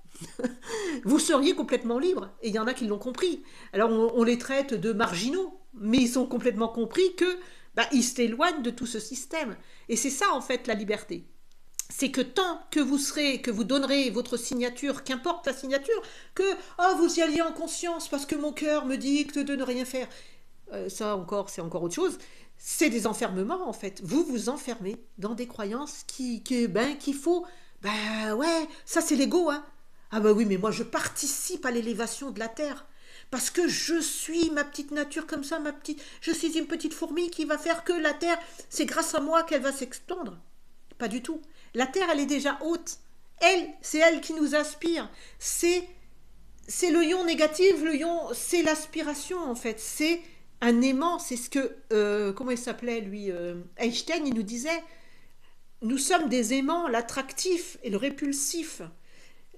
Vous seriez complètement libre. Et il y en a qui l'ont compris. Alors on les traite de marginaux, mais ils ont complètement compris que bah, ils s'éloignent de tout ce système. Et c'est ça en fait la liberté. C'est que tant que vous donnerez votre signature, qu'importe la signature, que oh, vous y alliez en conscience parce que mon cœur me dicte de ne rien faire. Ça encore, c'est encore autre chose. C'est des enfermements en fait. Vous vous enfermez dans des croyances qu'il faut. Ben ouais, ça c'est l'ego, hein. Ah bah oui, mais moi je participe à l'élévation de la terre. Parce que je suis ma petite nature comme ça, je suis une petite fourmi qui va faire que la terre, c'est grâce à moi qu'elle va s'extendre. Pas du tout. La terre, elle est déjà haute. C'est elle qui nous aspire. C'est le ion négatif, le ion, c'est l'aspiration en fait. C'est un aimant, c'est ce que, comment il s'appelait lui, Einstein, il nous disait, nous sommes des aimants, l'attractif et le répulsif.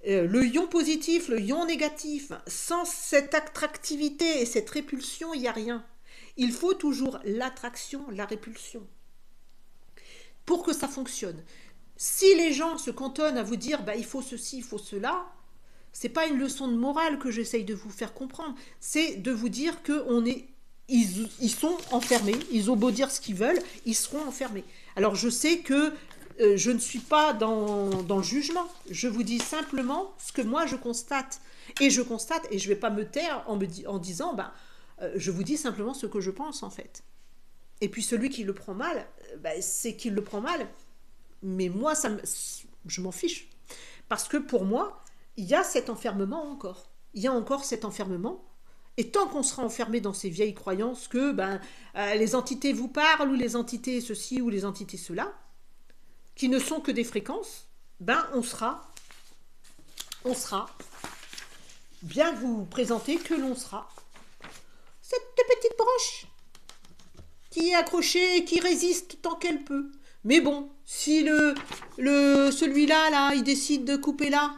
Le ion positif, le ion négatif, sans cette attractivité et cette répulsion, il n'y a rien. Il faut toujours l'attraction, la répulsion. Pour que ça fonctionne. Si les gens se cantonnent à vous dire bah, il faut ceci, il faut cela, c'est pas une leçon de morale que j'essaye de vous faire comprendre, c'est de vous dire ils sont enfermés, ils ont beau dire ce qu'ils veulent, ils seront enfermés. Alors je sais que je ne suis pas dans le jugement, je vous dis simplement ce que moi je constate, et je ne vais pas me taire en disant bah, je vous dis simplement ce que je pense en fait. Et puis celui qui le prend mal, bah, c'est qu'il le prend mal. Mais moi, je m'en fiche. Parce que pour moi, il y a cet enfermement encore. Il y a encore cet enfermement. Et tant qu'on sera enfermé dans ces vieilles croyances que les entités vous parlent, ou les entités ceci, ou les entités cela, qui ne sont que des fréquences, on sera bien vous présenter que l'on sera cette petite branche qui est accrochée et qui résiste tant qu'elle peut. Mais bon, si celui-là, là, il décide de couper là,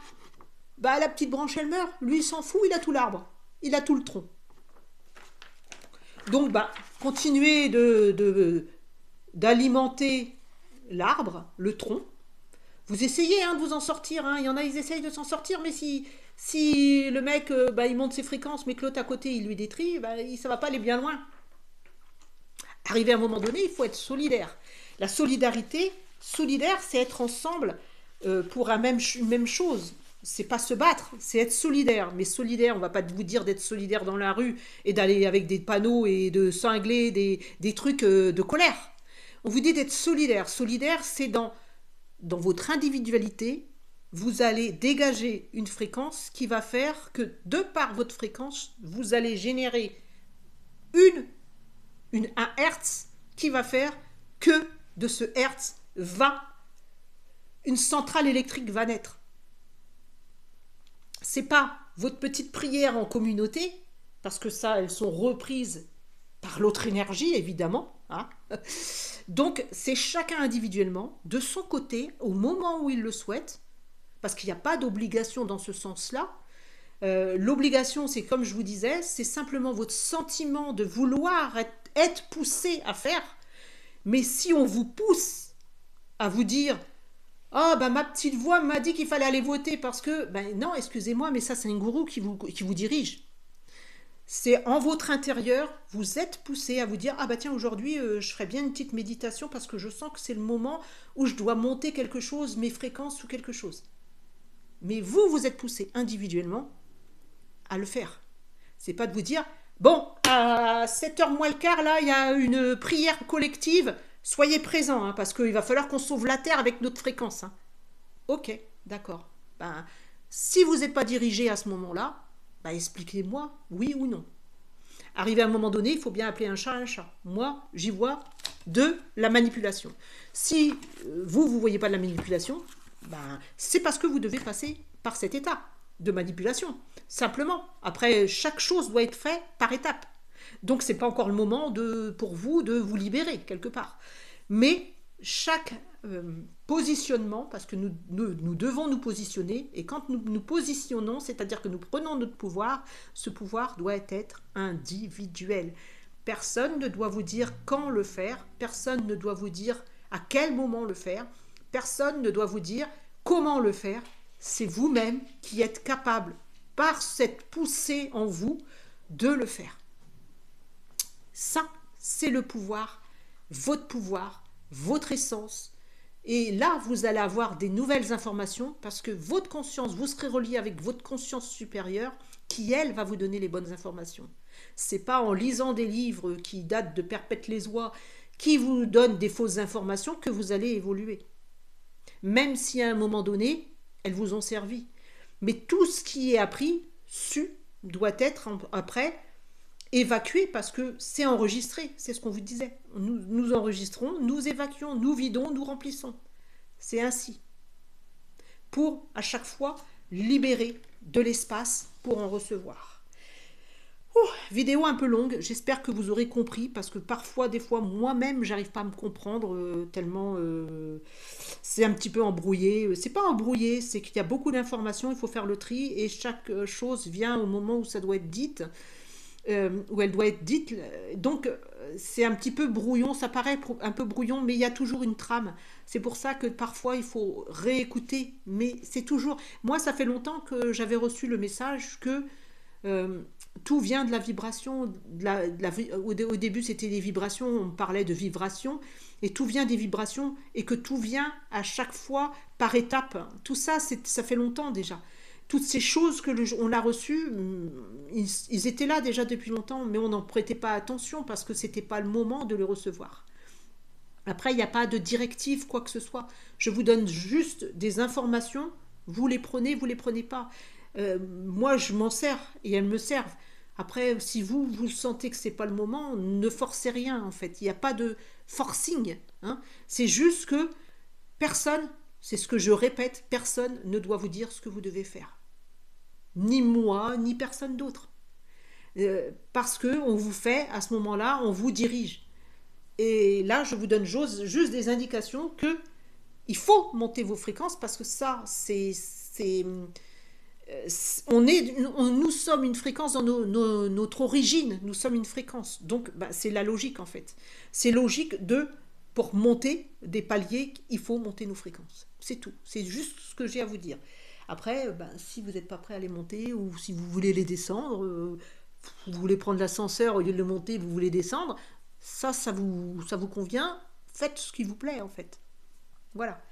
bah la petite branche, elle meurt. Lui, il s'en fout, il a tout l'arbre. Il a tout le tronc. Donc, continuez d'alimenter l'arbre, le tronc. Vous essayez de vous en sortir. Il y en a, ils essayent de s'en sortir, mais si le mec, il monte ses fréquences, mais que l'autre à côté, il lui détruit, ça va pas aller bien loin. Arrivé à un moment donné, il faut être solidaire. La solidarité, solidaire, c'est être ensemble pour une même chose. C'est pas se battre, c'est être solidaire. Mais solidaire, on va pas vous dire d'être solidaire dans la rue et d'aller avec des panneaux et de cingler des trucs de colère. On vous dit d'être solidaire. Solidaire, c'est dans votre individualité, vous allez dégager une fréquence qui va faire que de par votre fréquence, vous allez générer un hertz qui va faire que de ce hertz une centrale électrique va naître. C'est pas votre petite prière en communauté, parce que ça, elles sont reprises par l'autre énergie, évidemment. Donc, c'est chacun individuellement, de son côté, au moment où il le souhaite, parce qu'il n'y a pas d'obligation dans ce sens-là. L'obligation, c'est comme je vous disais, c'est simplement votre sentiment de vouloir être poussé à faire. Mais si on vous pousse à vous dire « Ah, ma petite voix m'a dit qu'il fallait aller voter parce que... » non, excusez-moi, mais ça, c'est un gourou qui vous dirige. C'est en votre intérieur, vous êtes poussé à vous dire « Ah tiens, aujourd'hui, je ferais bien une petite méditation parce que je sens que c'est le moment où je dois monter quelque chose, mes fréquences ou quelque chose. » Mais vous êtes poussé individuellement à le faire. C'est pas de vous dire « Bon, à 7h moins le quart, là, il y a une prière collective. Soyez présents, parce qu'il va falloir qu'on sauve la Terre avec notre fréquence. » Ok, d'accord. Si vous n'êtes pas dirigé à ce moment-là, expliquez-moi, oui ou non. Arrivé à un moment donné, il faut bien appeler un chat un chat. Moi, j'y vois de la manipulation. Si vous ne voyez pas de la manipulation, c'est parce que vous devez passer par cet état de manipulation. Simplement. Après, chaque chose doit être faite par étapes. Donc, ce n'est pas encore le moment pour vous de vous libérer, quelque part. Mais chaque positionnement, parce que nous devons nous positionner, et quand nous nous positionnons, c'est-à-dire que nous prenons notre pouvoir, ce pouvoir doit être individuel. Personne ne doit vous dire quand le faire, personne ne doit vous dire à quel moment le faire, personne ne doit vous dire comment le faire. C'est vous-même qui êtes capable, par cette poussée en vous, de le faire. Ça, c'est le pouvoir, votre essence. Et là, vous allez avoir des nouvelles informations parce que votre conscience, vous serez relié avec votre conscience supérieure qui, elle, va vous donner les bonnes informations. C'est pas en lisant des livres qui datent de Perpète les oies qui vous donnent des fausses informations que vous allez évoluer. Même si à un moment donné, elles vous ont servi. Mais tout ce qui est appris, su, doit être après évacué parce que c'est enregistré, c'est ce qu'on vous disait. Nous enregistrons, nous évacuons, nous vidons, nous remplissons. C'est ainsi. Pour, à chaque fois, libérer de l'espace pour en recevoir. Vidéo un peu longue, j'espère que vous aurez compris, parce que parfois, des fois, moi-même, j'arrive pas à me comprendre tellement c'est un petit peu embrouillé. C'est pas embrouillé, c'est qu'il y a beaucoup d'informations, il faut faire le tri, et chaque chose vient au moment où ça doit être dite. Où elle doit être dite, donc c'est un petit peu brouillon, ça paraît un peu brouillon, mais il y a toujours une trame. C'est pour ça que parfois il faut réécouter, mais c'est toujours... Moi, ça fait longtemps que j'avais reçu le message que tout vient de la vibration, au début c'était des vibrations, on parlait de vibrations, et tout vient des vibrations, et que tout vient à chaque fois par étapes. Tout ça, ça fait longtemps déjà. Toutes ces choses que on a reçues, ils étaient là déjà depuis longtemps, mais on n'en prêtait pas attention parce que ce n'était pas le moment de les recevoir. Après, il n'y a pas de directive, quoi que ce soit. Je vous donne juste des informations, vous les prenez pas. Moi, je m'en sers et elles me servent. Après, si vous sentez que ce n'est pas le moment, ne forcez rien en fait. Il n'y a pas de forcing. Hein. C'est juste que personne, c'est ce que je répète, personne ne doit vous dire ce que vous devez faire. Ni moi, ni personne d'autre. Parce qu'on vous fait, à ce moment-là, on vous dirige. Et là, je vous donne juste des indications que il faut monter vos fréquences parce que ça, nous sommes une fréquence dans notre origine. Nous sommes une fréquence. Donc, c'est la logique, en fait. C'est logique pour monter des paliers, il faut monter nos fréquences. C'est tout. C'est juste ce que j'ai à vous dire. Après, si vous n'êtes pas prêt à les monter ou si vous voulez les descendre, vous voulez prendre l'ascenseur au lieu de le monter, vous voulez descendre, ça vous convient, faites ce qui vous plaît en fait. Voilà.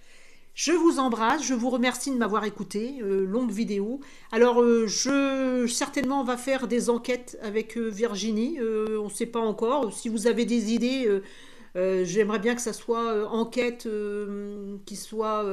Je vous embrasse, je vous remercie de m'avoir écouté, longue vidéo. Alors, certainement, on va faire des enquêtes avec Virginie, on ne sait pas encore. Si vous avez des idées... j'aimerais bien que ça soit enquête qui soit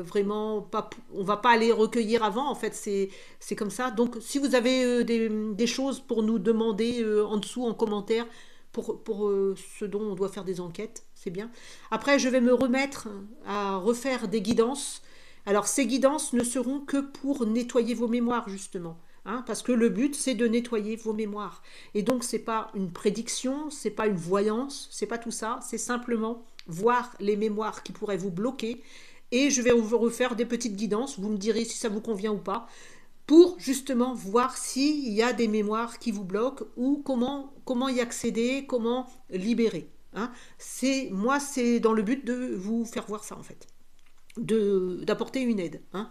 vraiment pas... On va pas aller recueillir avant, en fait, c'est comme ça. Donc, si vous avez des choses pour nous demander en dessous, en commentaire, pour ce dont on doit faire des enquêtes, c'est bien. Après, je vais me remettre à refaire des guidances. Alors, ces guidances ne seront que pour nettoyer vos mémoires, justement. Hein, parce que le but, c'est de nettoyer vos mémoires. Et donc, c'est pas une prédiction, c'est pas une voyance, c'est pas tout ça, c'est simplement voir les mémoires qui pourraient vous bloquer. Et je vais vous refaire des petites guidances, vous me direz si ça vous convient ou pas, pour justement voir s'il y a des mémoires qui vous bloquent ou comment y accéder, comment libérer. Hein. Moi, c'est dans le but de vous faire voir ça, en fait, d'apporter une aide. Hein.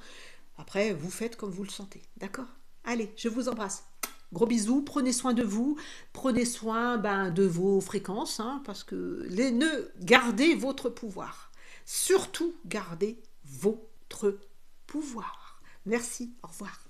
Après, vous faites comme vous le sentez, d'accord ? Allez, je vous embrasse. Gros bisous, prenez soin de vous, prenez soin de vos fréquences, hein, parce que gardez votre pouvoir. Surtout, gardez votre pouvoir. Merci, au revoir.